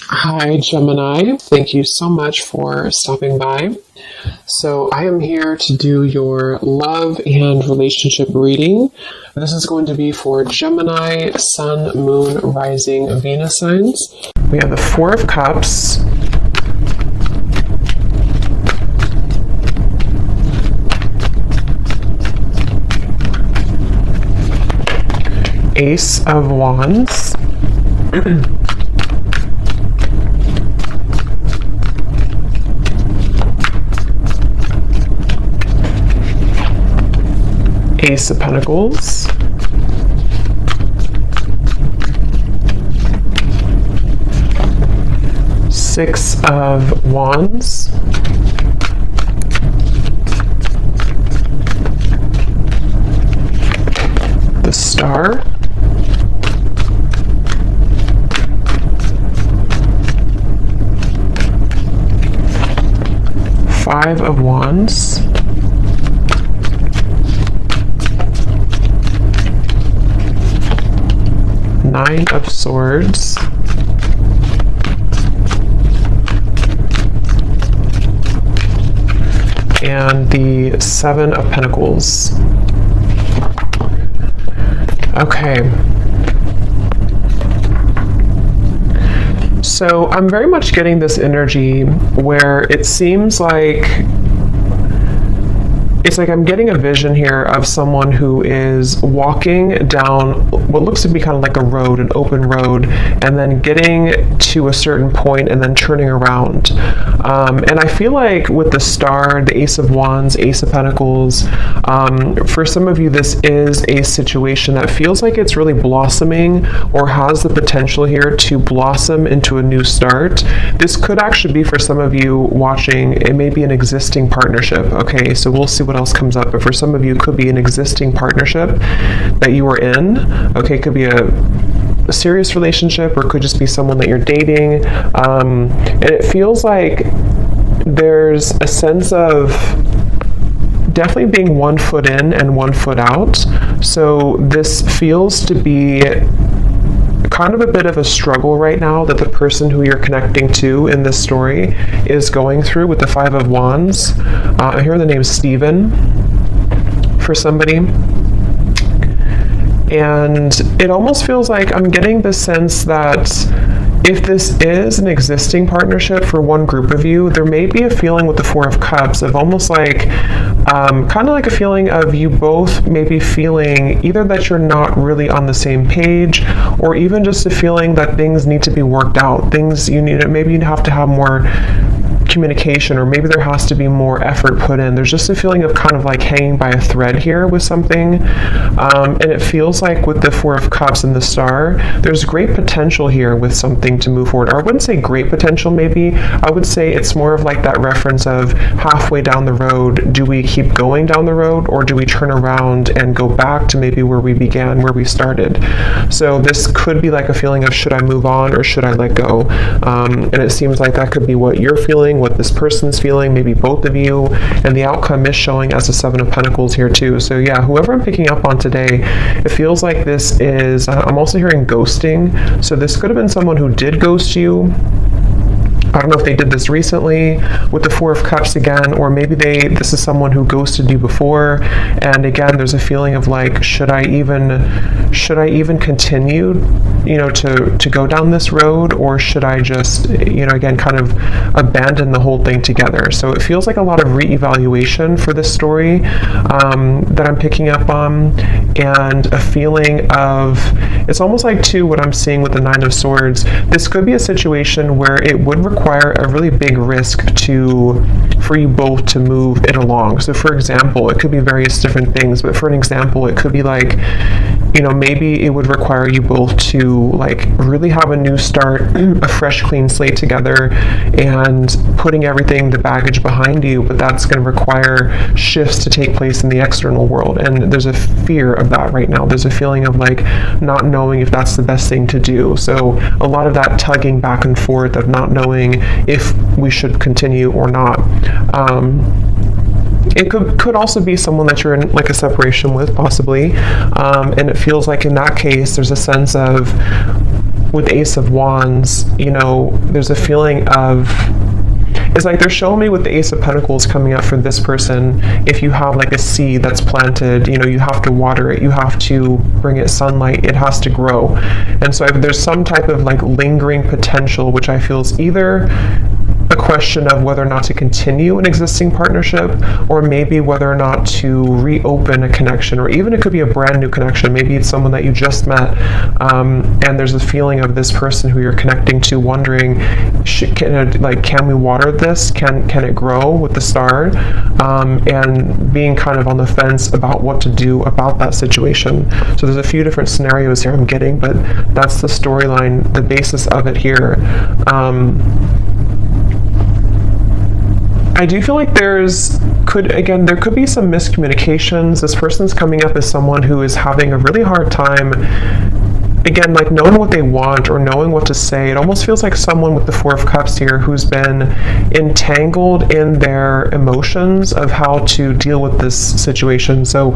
Hi, Gemini. Thank you so much for stopping by. So I am here to do your love and relationship reading. This is going to be for Gemini, Sun, Moon, Rising, Venus signs. We have the Four of Cups, Ace of Wands, Ace of Pentacles, Six of Wands, the Star, Five of Wands, Nine of Swords, and the Seven of Pentacles. Okay. So I'm very much getting this energy where it seems like I'm getting a vision here of someone who is walking down what looks to be kind of like a road, an open road, and then getting to a certain point and then turning around. And I feel like with the Star, the Ace of Wands, Ace of Pentacles, for some of you, this is a situation that feels like it's really blossoming or has the potential here to blossom into a new start. This could actually be for some of you watching, it may be an existing partnership. Okay, so we'll see what else comes up, but for some of you, it could be an existing partnership that you are in. Okay, it could be a serious relationship, or it could just be someone that you're dating. And it feels like there's a sense of definitely being 1 foot in and 1 foot out. So this feels to be kind of a bit of a struggle right now that the person who you're connecting to in this story is going through with the Five of Wands. I hear the name Stephen for somebody. And it almost feels like I'm getting the sense that if this is an existing partnership for one group of you, there may be a feeling with the Four of Cups of almost like, kind of like a feeling of you both maybe feeling either that you're not really on the same page, or even just a feeling that things need to be worked out. Things you need, maybe you have to have more communication, or maybe there has to be more effort put in. There's just a feeling of kind of like hanging by a thread here with something. And it feels like with the Four of Cups and the Star, there's great potential here with something to move forward. Or I wouldn't say great potential, maybe. I would say it's more of like that reference of halfway down the road, do we keep going down the road, or do we turn around and go back to maybe where we began, where we started? So this could be like a feeling of, should I move on or should I let go? And it seems like that could be what you're feeling, what this person's feeling, maybe both of you, and the outcome is showing as a Seven of Pentacles here too. So yeah, whoever I'm picking up on today, it feels like this is, I'm also hearing ghosting. So this could have been someone who did ghost you. I don't know if they did this recently with the Four of Cups again, or maybe this is someone who ghosted you before. And again, there's a feeling of like, should I even continue, to go down this road, or should I just, again, kind of abandon the whole thing together? So it feels like a lot of reevaluation for this story that I'm picking up on, and a feeling of, it's almost like too what I'm seeing with the Nine of Swords. This could be a situation where it would require a really big risk for you both to move it along. So for example, it could be various different things, but for an example, it could be like, maybe it would require you both to like really have a new start, a fresh clean slate together, and putting everything, the baggage behind you, but that's going to require shifts to take place in the external world. And there's a fear of that right now. There's a feeling of like not knowing if that's the best thing to do. So a lot of that tugging back and forth of not knowing if we should continue or not. It could also be someone that you're in like a separation with, possibly, and it feels like in that case there's a sense of with Ace of Wands, there's a feeling of, it's like they're showing me with the Ace of Pentacles coming up for this person, if you have like a seed that's planted, you have to water it, you have to bring it sunlight, it has to grow. And so there's some type of like lingering potential, which I feel is either a question of whether or not to continue an existing partnership, or maybe whether or not to reopen a connection, or even it could be a brand new connection. Maybe it's someone that you just met, and there's a feeling of this person who you're connecting to wondering, can we water this? Can it grow with the star? And being kind of on the fence about what to do about that situation. So there's a few different scenarios here I'm getting, but that's the storyline, the basis of it here. I do feel like there could be some miscommunications. This person's coming up as someone who is having a really hard time, again, like knowing what they want or knowing what to say. It almost feels like someone with the Four of Cups here who's been entangled in their emotions of how to deal with this situation. So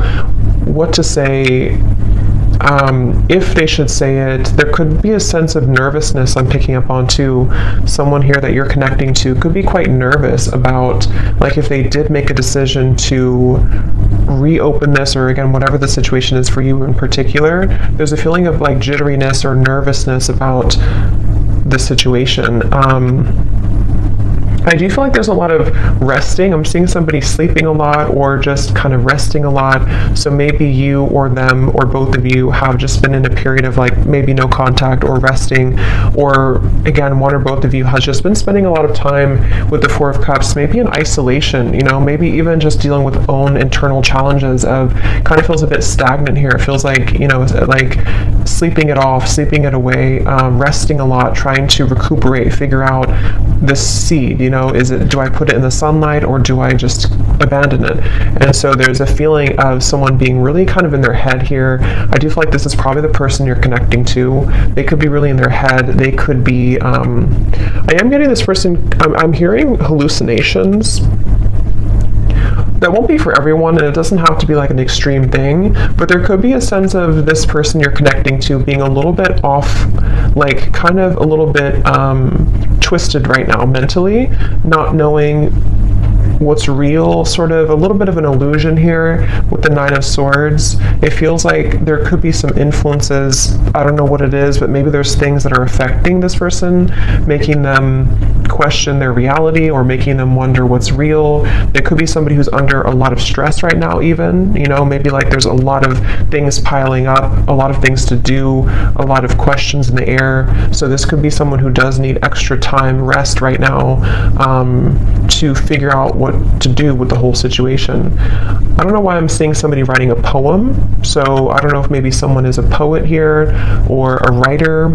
what to say, if they should say it. There could be a sense of nervousness I'm picking up on too. Someone here that you're connecting to could be quite nervous about, like, if they did make a decision to reopen this, or again, whatever the situation is for you in particular, there's a feeling of like jitteriness or nervousness about the situation. I do feel like there's a lot of resting. I'm seeing somebody sleeping a lot or just kind of resting a lot. So maybe you or them or both of you have just been in a period of like maybe no contact or resting, or again, one or both of you has just been spending a lot of time with the Four of Cups, maybe in isolation, maybe even just dealing with own internal challenges of kind of feels a bit stagnant here. It feels like, like sleeping it off, sleeping it away, resting a lot, trying to recuperate, figure out this seed, do I put it in the sunlight or do I just abandon it? And so there's a feeling of someone being really kind of in their head here. I do feel like this is probably the person you're connecting to. They could be really in their head. They could be, I am getting this person, I'm hearing hallucinations. That won't be for everyone, and it doesn't have to be like an extreme thing, but there could be a sense of this person you're connecting to being a little bit off, like kind of a little bit twisted right now mentally, not knowing what's real, sort of a little bit of an illusion here with the Nine of Swords. It feels like there could be some influences, I don't know what it is, but maybe there's things that are affecting this person, making them question their reality or making them wonder what's real. There could be somebody who's under a lot of stress right now even, maybe like there's a lot of things piling up, a lot of things to do, a lot of questions in the air. So this could be someone who does need extra time, rest right now, to figure out what to do with the whole situation. I don't know why I'm seeing somebody writing a poem, so I don't know if maybe someone is a poet here or a writer.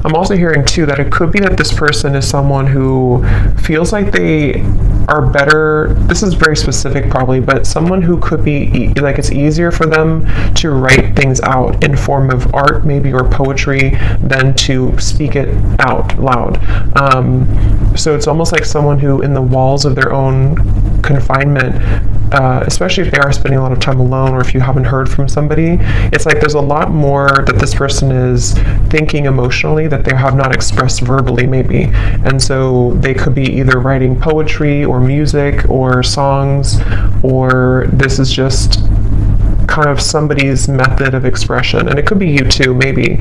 I'm also hearing too that it could be that this person is someone who feels like they are better, this is very specific probably, but someone who could be like it's easier for them to write things out in form of art maybe or poetry than to speak it out loud. So it's almost like someone who in the walls of their own confinement, especially if they are spending a lot of time alone or if you haven't heard from somebody, it's like there's a lot more that this person is thinking emotionally that they have not expressed verbally maybe. And so they could be either writing poetry or music or songs, or this is just kind of somebody's method of expression. And it could be you too, maybe,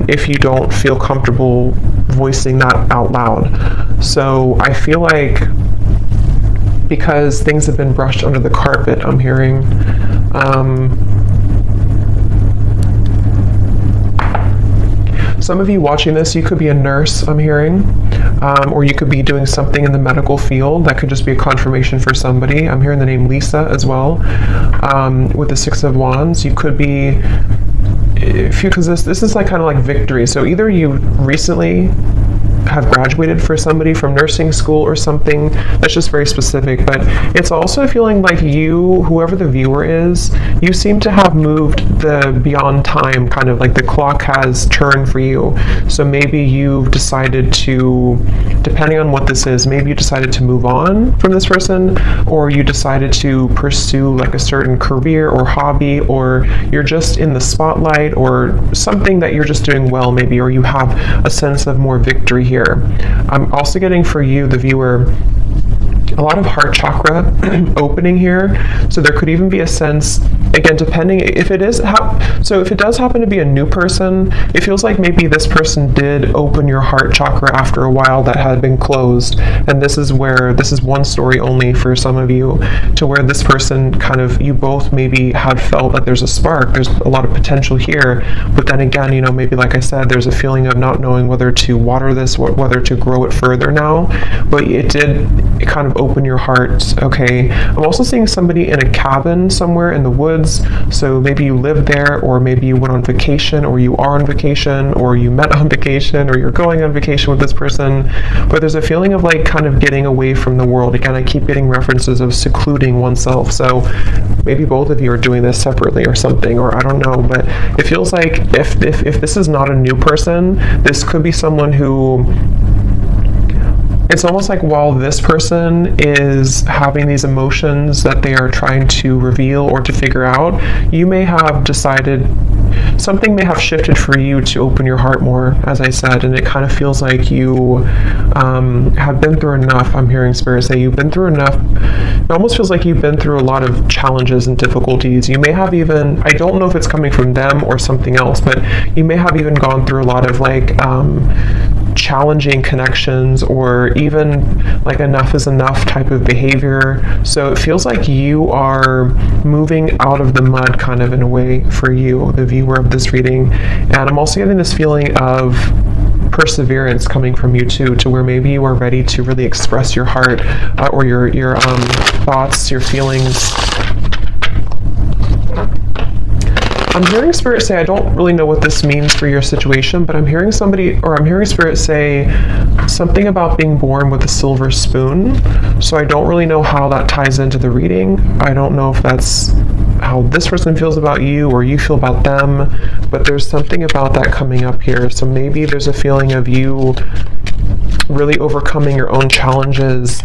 if you don't feel comfortable voicing that out loud. So I feel like because things have been brushed under the carpet, I'm hearing, some of you watching this, you could be a nurse, I'm hearing, or you could be doing something in the medical field. That could just be a confirmation for somebody. I'm hearing the name Lisa as well, with the Six of Wands. You could be, because this is like kind of like victory. So either you recently have graduated for somebody from nursing school or something. That's just very specific, but it's also feeling like you, whoever the viewer is, you seem to have moved the beyond time, kind of like the clock has turned for you. So maybe you've decided to, depending on what this is, maybe you decided to move on from this person, or you decided to pursue like a certain career or hobby, or you're just in the spotlight, or something that you're just doing well maybe, or you have a sense of more victory here. I'm also getting for you, the viewer, a lot of heart chakra opening here. So there could even be a sense, again, depending if it is so if it does happen to be a new person, it feels like maybe this person did open your heart chakra after a while that had been closed. And this is one story only for some of you, to where this person kind of, you both maybe had felt that there's a spark, there's a lot of potential here, but then again, you know, maybe like I said, there's a feeling of not knowing whether to water this, whether to grow it further now, but it kind of open your heart. Okay, I'm also seeing somebody in a cabin somewhere in the woods, so maybe you live there, or maybe you went on vacation, or you are on vacation, or you met on vacation, or you're going on vacation with this person, but there's a feeling of like kind of getting away from the world. Again, I keep getting references of secluding oneself, so maybe both of you are doing this separately or something, or I don't know, but it feels like if this is not a new person, this could be someone who, it's almost like while this person is having these emotions that they are trying to reveal or to figure out, you may have decided, something may have shifted for you to open your heart more, as I said, and it kind of feels like you have been through enough. I'm hearing Spirit say you've been through enough. It almost feels like you've been through a lot of challenges and difficulties. You may have even, I don't know if it's coming from them or something else, but you may have even gone through a lot of like challenging connections, or even like enough is enough type of behavior. So it feels like you are moving out of the mud kind of in a way for you, the viewer of this reading. And I'm also getting this feeling of perseverance coming from you too, to where maybe you are ready to really express your heart, or your thoughts, your feelings. I'm hearing Spirit say, I don't really know what this means for your situation, but I'm hearing Spirit say something about being born with a silver spoon. So I don't really know how that ties into the reading. I don't know if that's how this person feels about you or you feel about them, but there's something about that coming up here. So maybe there's a feeling of you really overcoming your own challenges,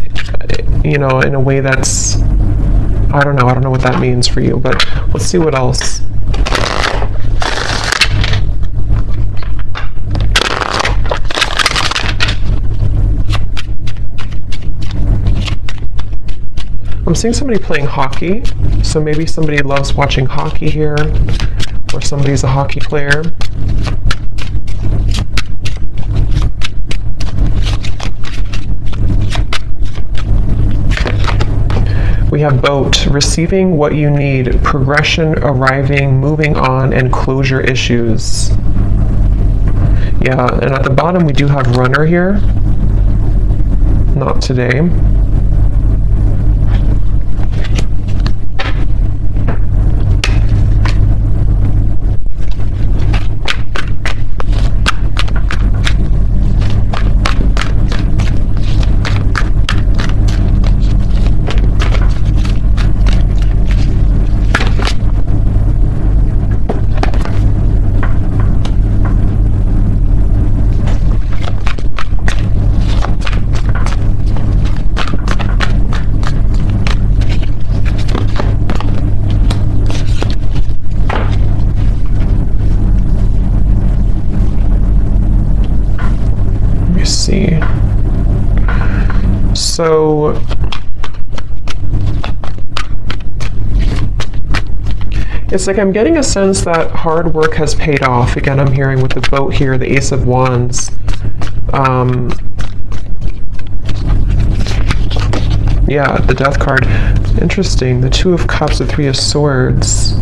you know, in a way that's, I don't know what that means for you, but let's see what else. I'm seeing somebody playing hockey, so maybe somebody loves watching hockey here, or somebody's a hockey player. We have boat, receiving what you need, progression, arriving, moving on, and closure issues. Yeah, and at the bottom we do have runner here. Not today. So it's like I'm getting a sense that hard work has paid off. Again, I'm hearing with the boat here, the Ace of Wands. Yeah, the Death card. Interesting. The Two of Cups, the Three of Swords.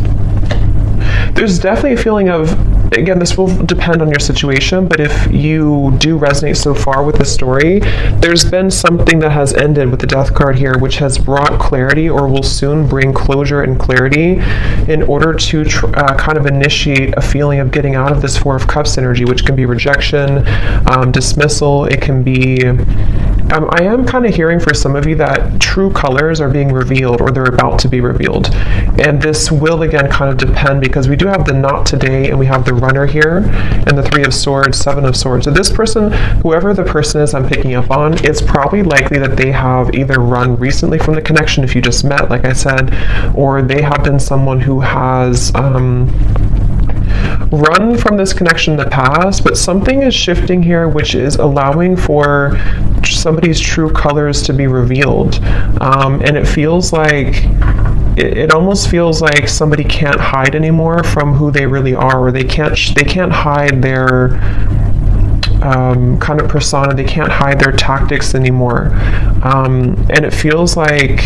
There's definitely a feeling of again, this will depend on your situation, but if you do resonate so far with the story, there's been something that has ended with the Death card here, which has brought clarity or will soon bring closure and clarity in order to kind of initiate a feeling of getting out of this Four of Cups energy, which can be rejection, dismissal. It can be I am kind of hearing for some of you that true colors are being revealed or they're about to be revealed. And this will, again, kind of depend because we do have the not today and we have the runner here and the Three of Swords, Seven of Swords. So this person, whoever the person is I'm picking up on, it's probably likely that they have either run recently from the connection if you just met, like I said, or they have been someone who has run from this connection in the past, but something is shifting here which is allowing for somebody's true colors to be revealed. And it feels like it almost feels like somebody can't hide anymore from who they really are, or they can't hide their kind of persona. They can't hide their tactics anymore. And it feels like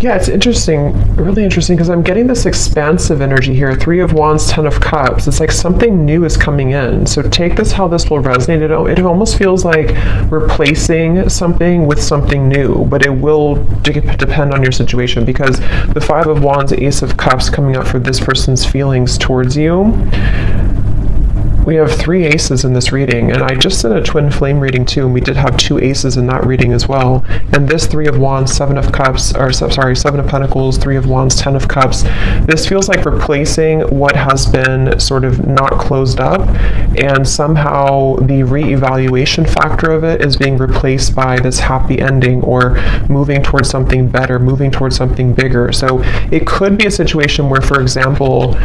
yeah, it's interesting, really interesting, because I'm getting this expansive energy here. Three of Wands, Ten of Cups. It's like something new is coming in. So take this how this will resonate. It almost feels like replacing something with something new, but it will depend on your situation because the Five of Wands, Ace of Cups coming up for this person's feelings towards you. We have 3 aces in this reading, and I just did a twin flame reading too, and we did have 2 aces in that reading as well. And this Three of Wands, Seven of Cups, or sorry, Seven of Pentacles, Three of Wands, Ten of Cups. This feels like replacing what has been sort of not closed up, and somehow the re-evaluation factor of it is being replaced by this happy ending or moving towards something better, moving towards something bigger. So it could be a situation where, for example,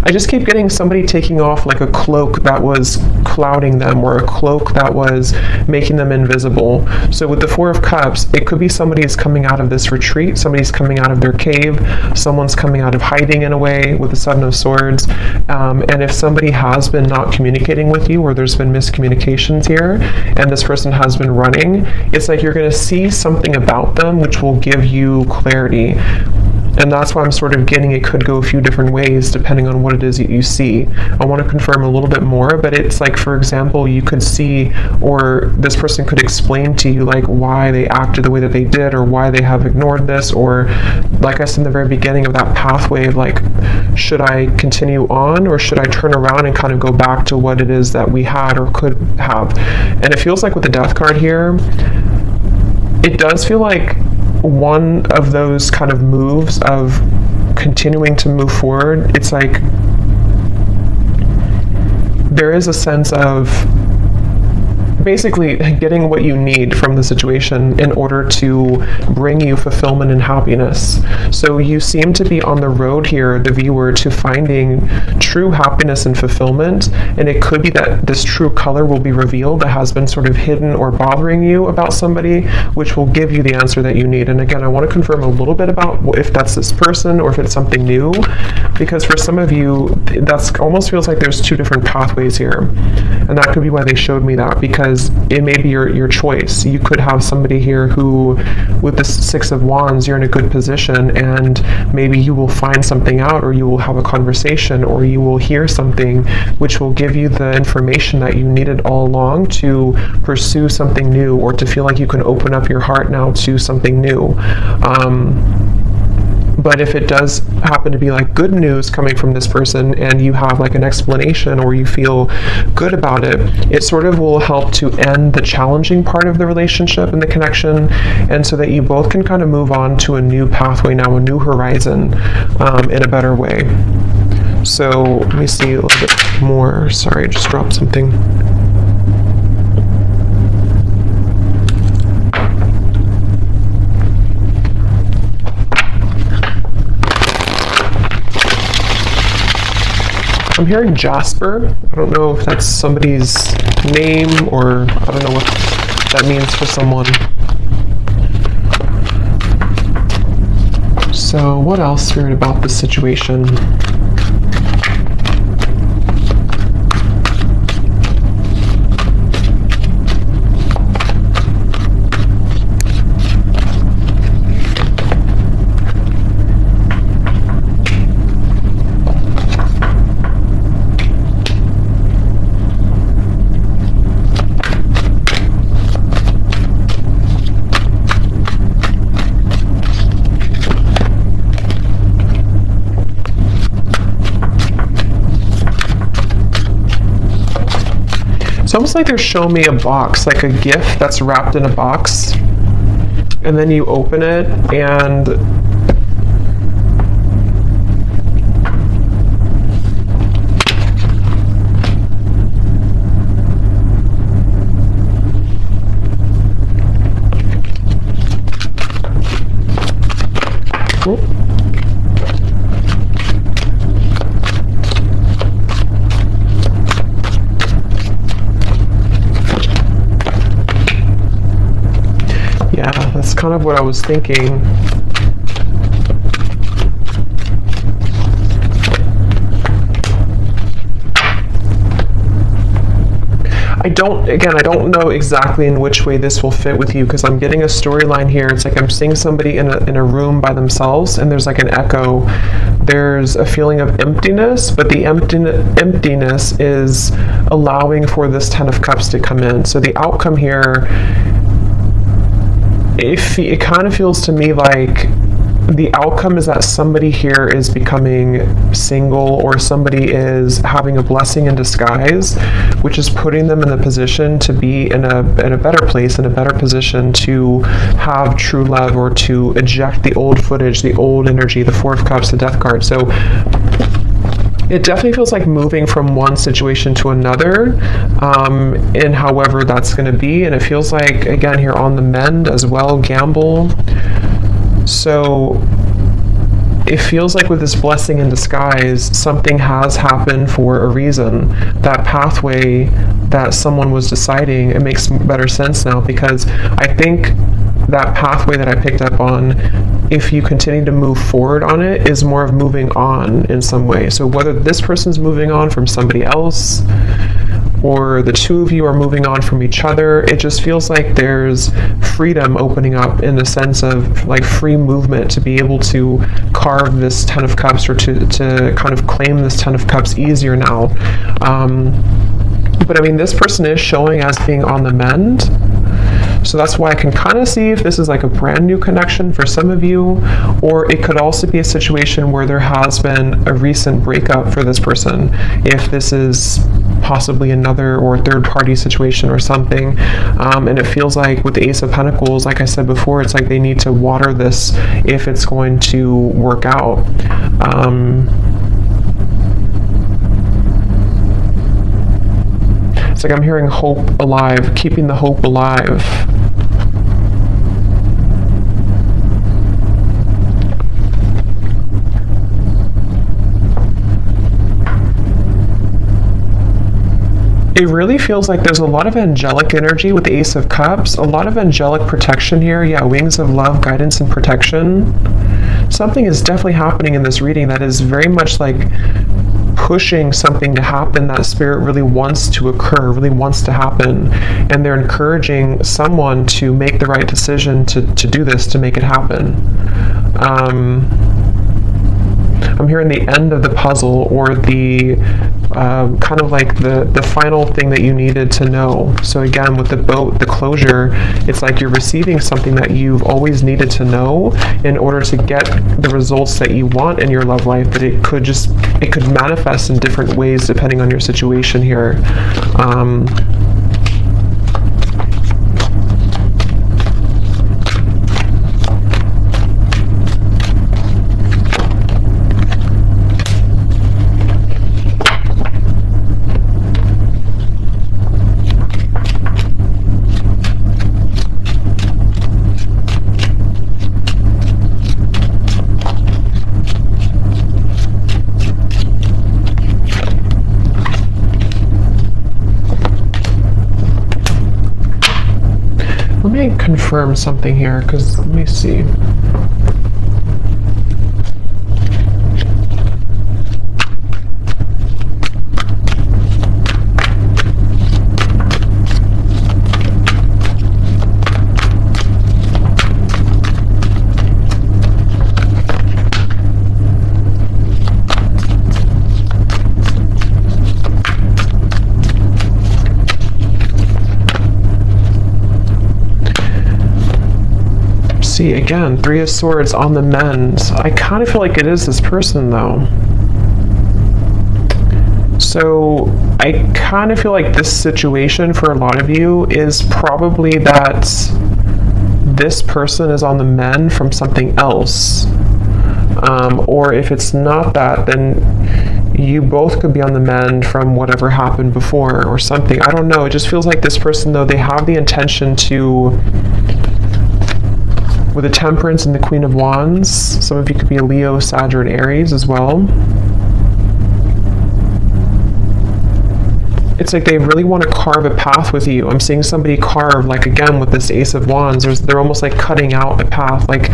I just keep getting somebody taking off like a cloak that was clouding them or a cloak that was making them invisible. So with the Four of Cups, it could be somebody's coming out of this retreat, somebody's coming out of their cave, someone's coming out of hiding in a way with the Seven of Swords. And if somebody has been not communicating with you or there's been miscommunications here and this person has been running, it's like you're going to see something about them which will give you clarity. And that's why I'm sort of getting it could go a few different ways depending on what it is that you see. I want to confirm a little bit more, but it's like, for example, you could see, or this person could explain to you like why they acted the way that they did or why they have ignored this, or like I said in the very beginning of that pathway of like, should I continue on or should I turn around and kind of go back to what it is that we had or could have. And it feels like with the Death card here, it does feel like one of those kind of moves of continuing to move forward. It's like there is a sense of basically getting what you need from the situation in order to bring you fulfillment and happiness. So you seem to be on the road here, the viewer, to finding true happiness and fulfillment, and it could be that this true color will be revealed that has been sort of hidden or bothering you about somebody, which will give you the answer that you need. And again, I want to confirm a little bit about if that's this person or if it's something new, because for some of you, that's almost feels like there's 2 different pathways here, and that could be why they showed me that, because it may be your choice. You could have somebody here who, with the Six of Wands, you're in a good position and maybe you will find something out, or you will have a conversation, or you will hear something which will give you the information that you needed all along to pursue something new, or to feel like you can open up your heart now to something new. But if it does happen to be like good news coming from this person and you have like an explanation or you feel good about it, it sort of will help to end the challenging part of the relationship and the connection, and so that you both can kind of move on to a new pathway now, a new horizon, in a better way. So let me see a little bit more. Sorry, I just dropped something. I'm hearing Jasper. I don't know if that's somebody's name or I don't know what that means for someone. So what else, Spirit, about this situation? It's almost like they're showing me a box, like a gift that's wrapped in a box, and then you open it and that's kind of what I was thinking. I don't know exactly in which way this will fit with you, because I'm getting a storyline here. It's like I'm seeing somebody in a room by themselves, and there's like an echo. There's a feeling of emptiness, but the emptiness is allowing for this Ten of Cups to come in. So the outcome here, it kind of feels to me like the outcome is that somebody here is becoming single, or somebody is having a blessing in disguise, which is putting them in the position to be in a better place, in a better position to have true love, or to eject the old footage, the old energy, the Four of Cups, the Death card. So it definitely feels like moving from one situation to another, and however that's going to be. And it feels like, again, here on the mend as well, gamble. So it feels like with this blessing in disguise, something has happened for a reason. That pathway that someone was deciding, it makes better sense now, because I think that pathway that I picked up on, if you continue to move forward on it, is more of moving on in some way. So whether this person's moving on from somebody else, or the two of you are moving on from each other, it just feels like there's freedom opening up, in the sense of like free movement to be able to carve this Ten of Cups, or to kind of claim this Ten of Cups easier now. But I mean, this person is showing as being on the mend. So that's why I can kind of see if this is like a brand new connection for some of you, or it could also be a situation where there has been a recent breakup for this person, if this is possibly another or third party situation or something. And it feels like with the Ace of Pentacles, like I said before, it's like they need to water this if it's going to work out. It's like I'm hearing hope alive, keeping the hope alive. It really feels like there's a lot of angelic energy with the Ace of Cups, a lot of angelic protection here. Yeah, wings of love, guidance, and protection. Something is definitely happening in this reading that is very much like pushing something to happen that Spirit really wants to occur, really wants to happen. And they're encouraging someone to make the right decision to do this, to make it happen. I'm hearing the end of the puzzle, or the kind of like the final thing that you needed to know. So again, with the boat, the closure, it's like you're receiving something that you've always needed to know in order to get the results that you want in your love life, but it could manifest in different ways depending on your situation here. confirm something here, because let me see. See, again, Three of Swords on the mend. I kind of feel like it is this person, though. So I kind of feel like this situation for a lot of you is probably that this person is on the mend from something else. Or if it's not that, then you both could be on the mend from whatever happened before or something. I don't know. It just feels like this person, though, they have the intention to... With the Temperance and the Queen of Wands, some of you could be a Leo, Sag, or an Aries as well. It's like they really want to carve a path with you. I'm seeing somebody carve, like again with this Ace of Wands, they're almost like cutting out a path, like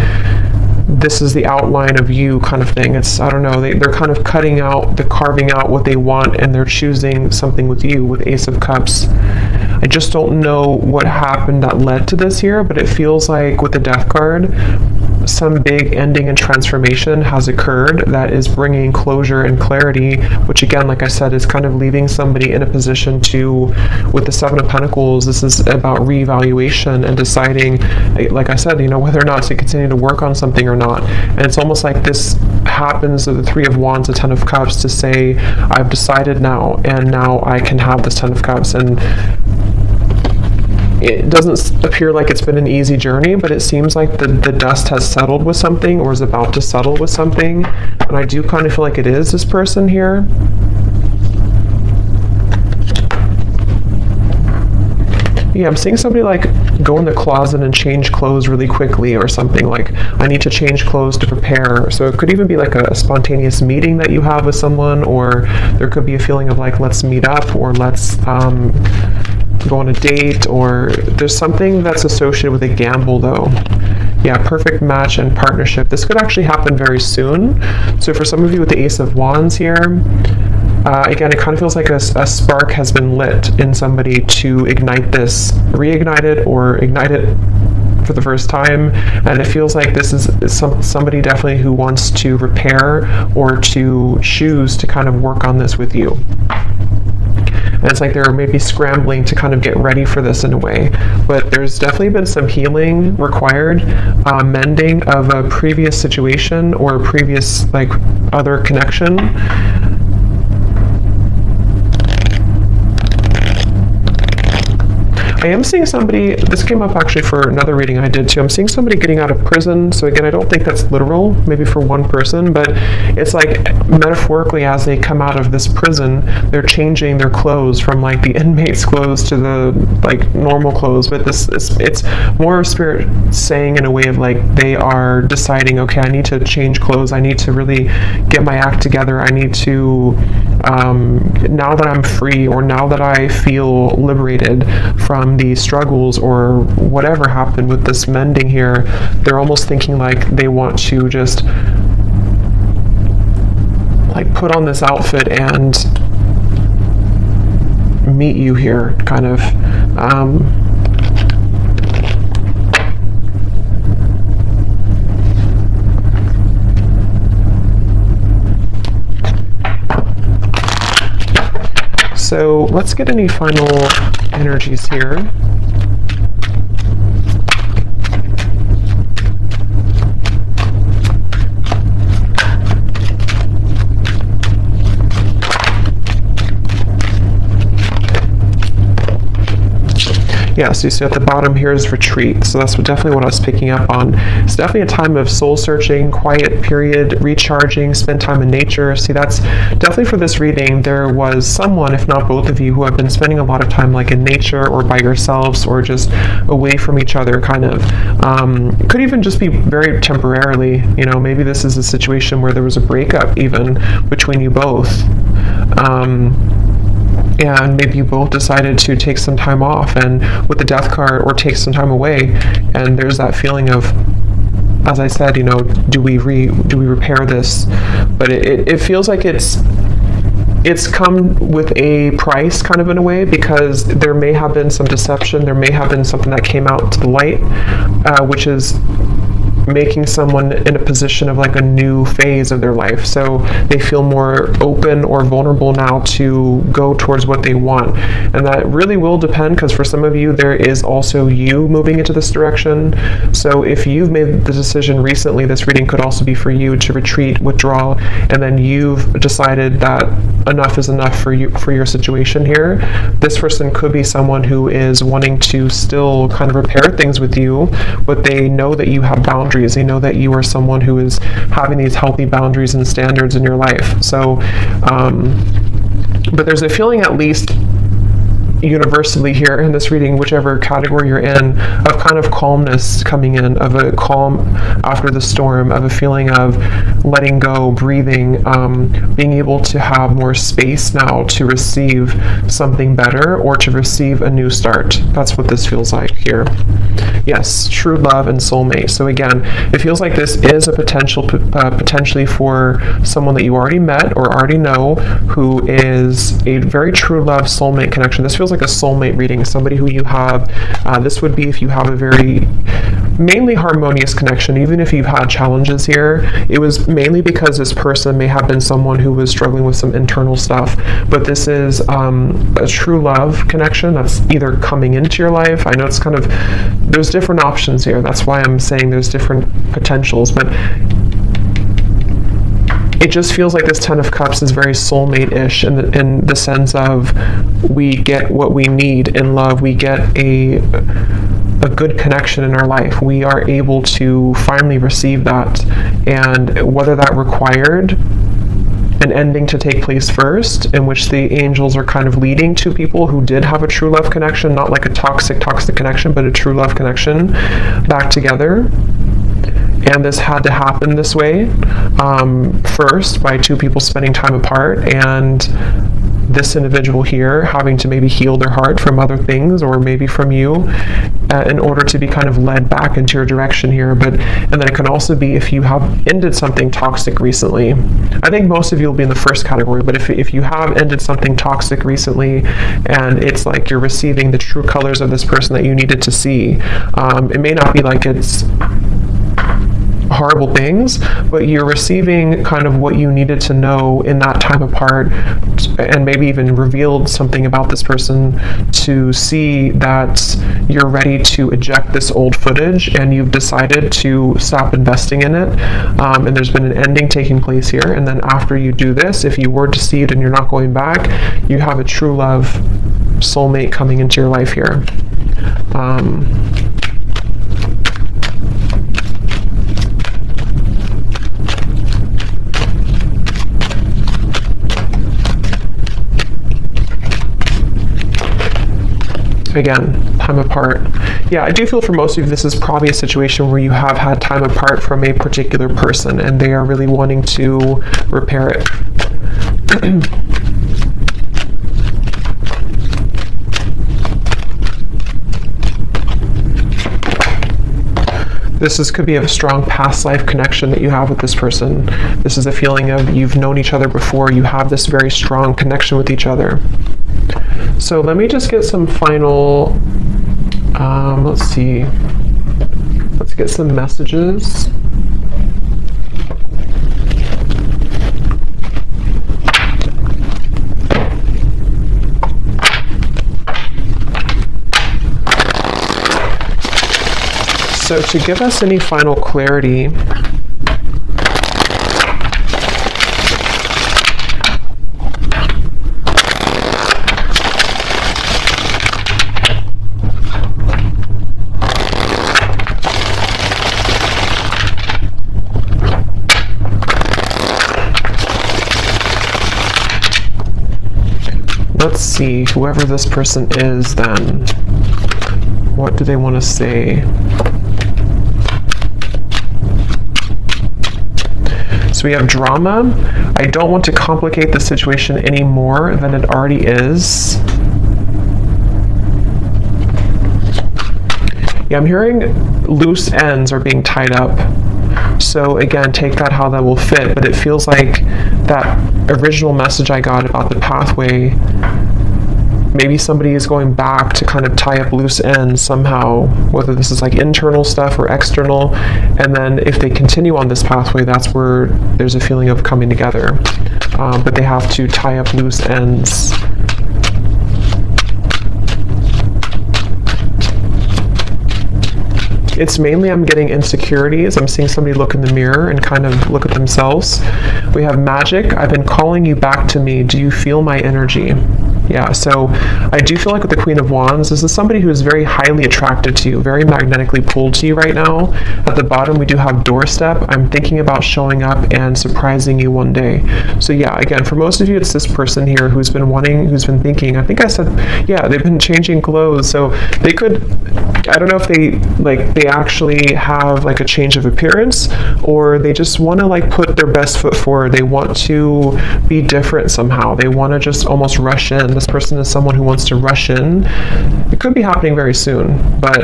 this is the outline of you kind of thing. It's, I don't know, they're kind of carving out what they want, and they're choosing something with you with Ace of Cups. I just don't know what happened that led to this here, but it feels like with the Death card, some big ending and transformation has occurred that is bringing closure and clarity, which again, like I said, is kind of leaving somebody in a position to, with the Seven of Pentacles, this is about reevaluation and deciding, like I said, whether or not to continue to work on something or not. And it's almost like this happens with the Three of Wands, the Ten of Cups, to say, I've decided now, and now I can have this Ten of Cups. And it doesn't appear like it's been an easy journey, but it seems like the dust has settled with something, or is about to settle with something. And I do kind of feel like it is this person here. Yeah, I'm seeing somebody like go in the closet and change clothes really quickly or something, like I need to change clothes to prepare. So it could even be like a spontaneous meeting that you have with someone, or there could be a feeling of like, let's meet up, or let's go on a date, or there's something that's associated with a gamble though. Yeah, perfect match and partnership. This could actually happen very soon. So for some of you with the Ace of Wands here, again, it kind of feels like a spark has been lit in somebody to ignite this, reignite it, or ignite it for the first time. And it feels like this is somebody definitely who wants to repair or to choose to kind of work on this with you. And it's like they're maybe scrambling to kind of get ready for this in a way. But there's definitely been some healing required, mending of a previous situation or a previous like other connection. I am seeing somebody, this came up actually for another reading I did too, I'm seeing somebody getting out of prison. So again, I don't think that's literal, maybe for one person, but it's like metaphorically as they come out of this prison, they're changing their clothes from like the inmate's clothes to the like normal clothes. But it's more spirit saying in a way of like they are deciding, okay, I need to change clothes, I need to really get my act together, I need to, now that I'm free, or now that I feel liberated from the struggles or whatever happened with this mending here, they're almost thinking like they want to just like put on this outfit and meet you here, kind of. So let's get any final energies here. Yeah, so you see at the bottom here is retreat. So that's definitely what I was picking up on. It's definitely a time of soul searching, quiet period, recharging, spend time in nature. See, that's definitely for this reading. There was someone, if not both of you, who have been spending a lot of time like in nature or by yourselves or just away from each other, kind of. It could even just be very temporarily. Maybe this is a situation where there was a breakup even between you both. and maybe you both decided to take some time off, and with the death card, or take some time away, and there's that feeling of, as I said, do we repair this? But it feels like it's come with a price, kind of, in a way, because there may have been some deception, there may have been something that came out to the light, which is making someone in a position of like a new phase of their life. So they feel more open or vulnerable now to go towards what they want. And that really will depend, because for some of you, there is also you moving into this direction. So if you've made the decision recently, this reading could also be for you to retreat, withdraw, and then you've decided that enough is enough for you, for your situation here. This person could be someone who is wanting to still kind of repair things with you, but they know that you have boundaries. They know that you are someone who is having these healthy boundaries and standards in your life. So, but there's a feeling, at least universally here in this reading, whichever category you're in, of kind of calmness coming in, of a calm after the storm, of a feeling of letting go, breathing, being able to have more space now to receive something better, or to receive a new start. That's what this feels like here. Yes, true love and soulmate. So again, it feels like this is a potentially for someone that you already met or already know, who is a very true love soulmate connection. This feels like a soulmate reading, somebody who you have, this would be if you have a very mainly harmonious connection. Even if you've had challenges here, it was mainly because this person may have been someone who was struggling with some internal stuff, but this is a true love connection that's either coming into your life. I know it's kind of, there's different options here, that's why I'm saying there's different potentials, but it just feels like this Ten of Cups is very soulmate-ish in the sense of, we get what we need in love, we get a good connection in our life, we are able to finally receive that. And whether that required an ending to take place first, in which the angels are kind of leading to people who did have a true love connection, not like a toxic connection, but a true love connection, back together. And this had to happen this way, first, by two people spending time apart, and this individual here having to maybe heal their heart from other things, or maybe from you, in order to be kind of led back into your direction here. And then it can also be if you have ended something toxic recently. I think most of you will be in the first category, but if you have ended something toxic recently, and it's like you're receiving the true colors of this person that you needed to see, it may not be like it's horrible things, but you're receiving kind of what you needed to know in that time apart, and maybe even revealed something about this person to see that you're ready to eject this old footage, and you've decided to stop investing in it, and there's been an ending taking place here. And then after you do this, if you were deceived and you're not going back, you have a true love soulmate coming into your life here. Again, time apart. Yeah, I do feel for most of you, this is probably a situation where you have had time apart from a particular person, and they are really wanting to repair it. This could be a strong past life connection that you have with this person. This is a feeling of, you've known each other before, you have this very strong connection with each other. So let me just get some final, let's see, let's get some messages. So to give us any final clarity, let's see, whoever this person is then, what do they want to say? So we have drama. I don't want to complicate the situation any more than it already is. Yeah, I'm hearing loose ends are being tied up. So again, take that how that will fit, but it feels like that original message I got about the pathway, maybe somebody is going back to kind of tie up loose ends somehow, whether this is like internal stuff or external, and then if they continue on this pathway, that's where there's a feeling of coming together. But they have to tie up loose ends. It's mainly I'm getting insecurities. I'm seeing somebody look in the mirror and kind of look at themselves. We have magic. I've been calling you back to me. Do you feel my energy? Yeah, so I do feel like with the Queen of Wands, this is somebody who is very highly attracted to you, very magnetically pulled to you right now. At the bottom, we do have doorstep. I'm thinking about showing up and surprising you one day. So yeah, again, for most of you, it's this person here who's been thinking, I think I said, yeah, they've been changing clothes. So they could, I don't know if they actually have like a change of appearance, or they just want to like put their best foot forward. They want to be different somehow. They want to just almost rush in. This person is someone who wants to rush in. It could be happening very soon, but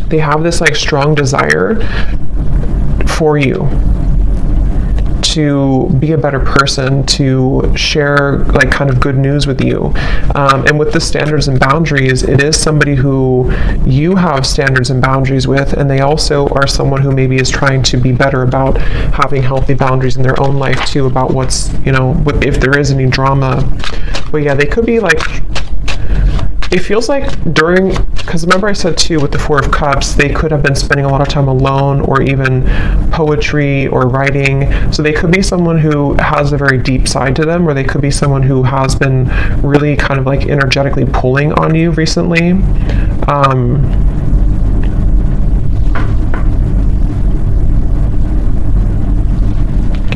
they have this like strong desire for you to be a better person, to share like kind of good news with you. And with the standards and boundaries, it is somebody who you have standards and boundaries with, and they also are someone who maybe is trying to be better about having healthy boundaries in their own life too, about what's, if there is any drama. But yeah, they could be like, it feels like because remember I said too with the Four of Cups, they could have been spending a lot of time alone, or even poetry or writing. So they could be someone who has a very deep side to them, or they could be someone who has been really kind of like energetically pulling on you recently.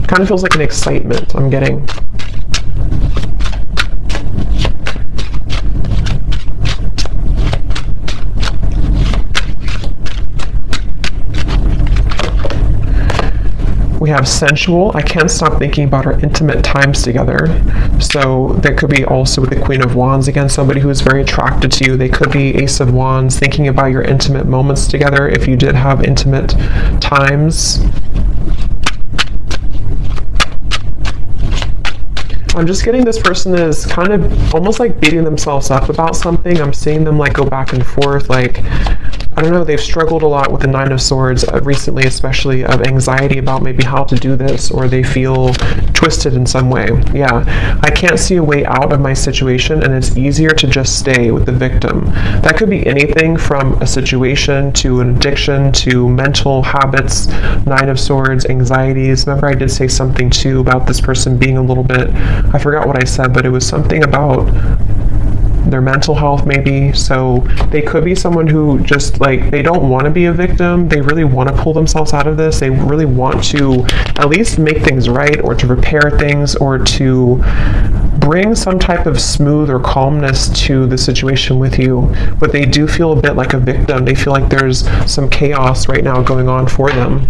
Kind of feels like an excitement I'm getting. We have sensual. I can't stop thinking about our intimate times together. So that could be also with the Queen of Wands. Again, somebody who is very attracted to you. They could be Ace of Wands, thinking about your intimate moments together if you did have intimate times. I'm just getting this person is kind of almost like beating themselves up about something. I'm seeing them like go back and forth, like, I don't know, they've struggled a lot with the Nine of Swords recently, especially of anxiety about maybe how to do this, or they feel twisted in some way. Yeah, I can't see a way out of my situation, and it's easier to just stay with the victim. That could be anything from a situation to an addiction to mental habits, Nine of Swords, anxieties. Remember I did say something too about this person being a little bit, I forgot what I said, but it was something about their mental health maybe. So they could be someone who just like, they don't want to be a victim. They really want to pull themselves out of this. They really want to at least make things right, or to repair things, or to bring some type of smooth or calmness to the situation with you. But they do feel a bit like a victim. They feel like there's some chaos right now going on for them.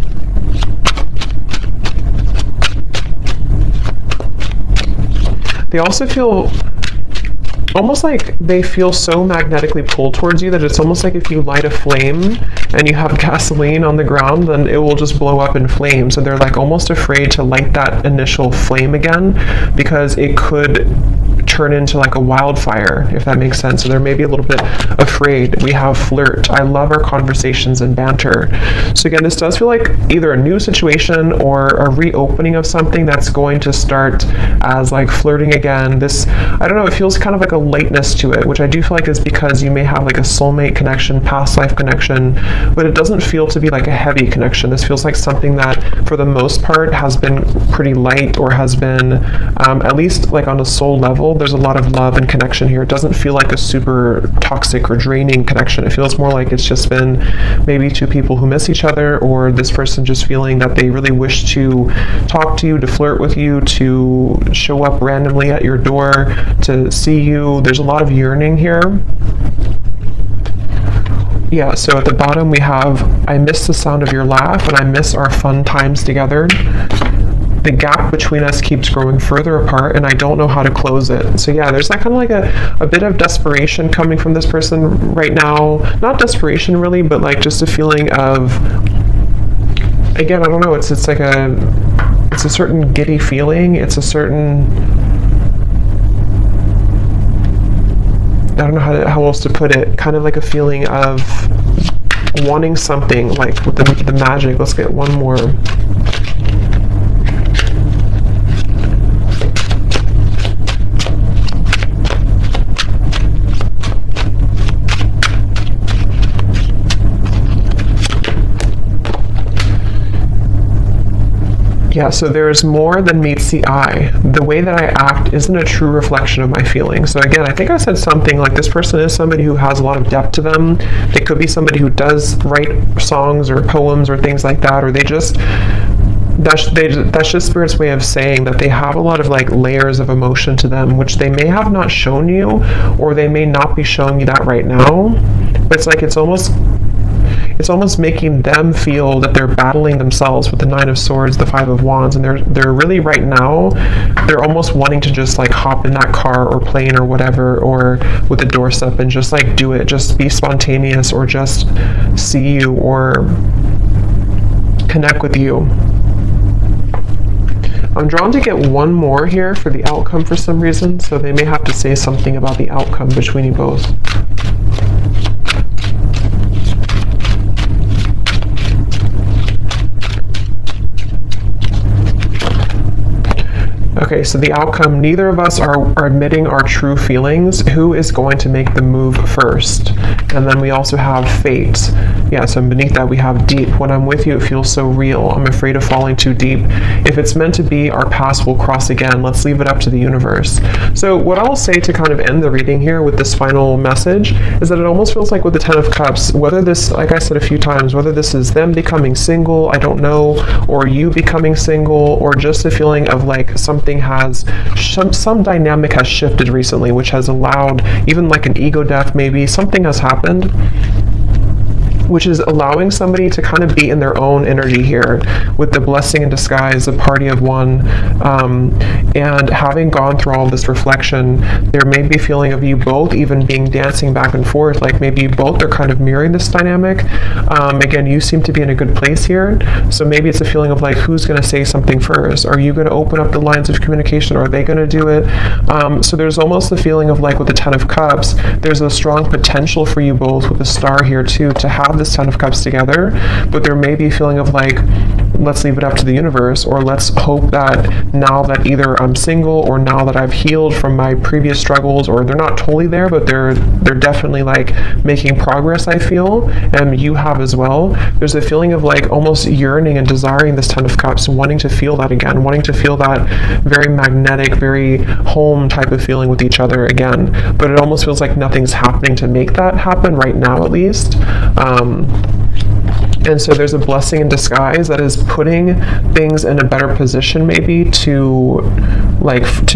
They also feel almost like they feel so magnetically pulled towards you that it's almost like if you light a flame and you have gasoline on the ground, then it will just blow up in flames. So they're like almost afraid to light that initial flame again, because it could turn into like a wildfire, if that makes sense. So they're maybe a little bit afraid. We have flirt. I love our conversations and banter. So again, this does feel like either a new situation or a reopening of something that's going to start as like flirting again. This, I don't know, it feels kind of like a lightness to it, which I do feel like is because you may have like a soulmate connection, past life connection, but it doesn't feel to be like a heavy connection. This feels like something that for the most part has been pretty light, or has been at least like on a soul level. There's a lot of love and connection here. It doesn't feel like a super toxic or draining connection. It feels more like it's just been maybe two people who miss each other, or this person just feeling that they really wish to talk to you, to flirt with you, to show up randomly at your door, to see you. There's a lot of yearning here. Yeah, so at the bottom we have, I miss the sound of your laugh and I miss our fun times together. The gap between us keeps growing further apart and I don't know how to close it. So yeah, there's that kind of like a bit of desperation coming from this person right now. Not desperation really, but like just a feeling of, again, I don't know, it's like it's a certain giddy feeling. It's a certain, I don't know how else to put it, kind of like a feeling of wanting something, like with the magic. Let's get one more. Yeah, so there's more than meets the eye. The way that I act isn't a true reflection of my feelings. So again, I think I said something like this person is somebody who has a lot of depth to them. They could be somebody who does write songs or poems or things like that, or they just, that's just Spirit's way of saying that they have a lot of like layers of emotion to them, which they may have not shown you, or they may not be showing you that right now. But it's like, it's almost making them feel that they're battling themselves with the Nine of Swords, the Five of Wands, and they're really right now, they're almost wanting to just like hop in that car or plane or whatever, or with the doorstep and just like do it, just be spontaneous, or just see you or connect with you. I'm drawn to get one more here for the outcome for some reason, so they may have to say something about the outcome between you both. Okay, so the outcome, neither of us are admitting our true feelings. Who is going to make the move first? And then we also have fate. Yeah, so beneath that we have deep. When I'm with you, it feels so real. I'm afraid of falling too deep. If it's meant to be, our paths will cross again. Let's leave it up to the universe. So what I'll say to kind of end the reading here with this final message is that it almost feels like with the Ten of Cups, whether this, like I said a few times, whether this is them becoming single, I don't know, or you becoming single, or just a feeling of like something has, some dynamic has shifted recently, which has allowed even like an ego death, maybe something has happened, which is allowing somebody to kind of be in their own energy here with the blessing in disguise, the party of one, and having gone through all this reflection, there may be a feeling of you both even being dancing back and forth, like maybe you both are kind of mirroring this dynamic. Again, you seem to be in a good place here, so maybe it's a feeling of like, who's going to say something first? Are you going to open up the lines of communication, or are they going to do it? So there's almost the feeling of like with the Ten of Cups, there's a strong potential for you both with the Star here too, to have this Ten of Cups together, but there may be a feeling of like, let's leave it up to the universe, or let's hope that now that either I'm single or now that I've healed from my previous struggles, or they're not totally there, but they're definitely like making progress, I feel, and you have as well. There's a feeling of like almost yearning and desiring this Ten of Cups, wanting to feel that again, wanting to feel that very magnetic, very home type of feeling with each other again, but it almost feels like nothing's happening to make that happen right now, at least. And so there's a blessing in disguise that is putting things in a better position maybe to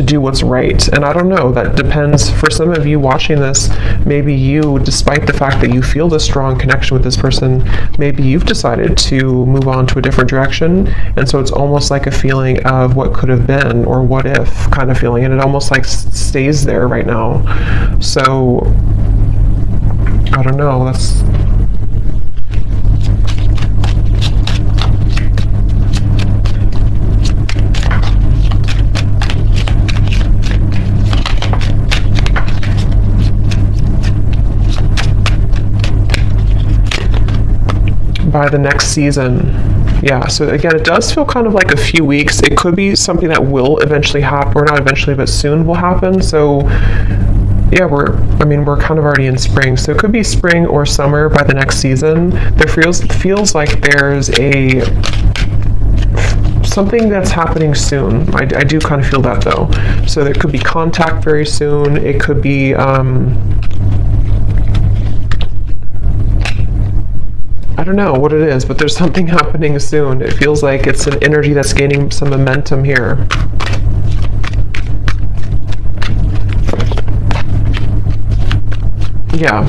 do what's right. And I don't know, that depends. For some of you watching this, maybe you, despite the fact that you feel this strong connection with this person, maybe you've decided to move on to a different direction. And so it's almost like a feeling of what could have been, or what if kind of feeling. And it almost like stays there right now. So I don't know, that's... by the next season. Yeah, so again, it does feel kind of like a few weeks. It could be something that will eventually happen, or not eventually, but soon will happen. So yeah, we're kind of already in spring, so it could be spring or summer by the next season. There feels like there's something that's happening soon. I do kind of feel that though. So there could be contact very soon. It could be I don't know what it is, but there's something happening soon. It feels like it's an energy that's gaining some momentum here. Yeah.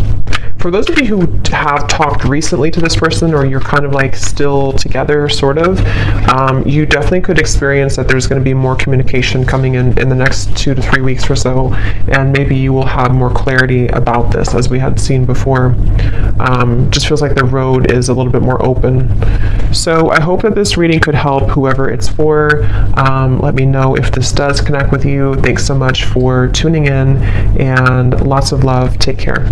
For those of you who have talked recently to this person, or you're kind of like still together, sort of, you definitely could experience that there's going to be more communication coming in the next 2 to 3 weeks or so, and maybe you will have more clarity about this, as we had seen before. Just feels like the road is a little bit more open. So I hope that this reading could help whoever it's for. Let me know if this does connect with you. Thanks so much for tuning in, and lots of love. Take care.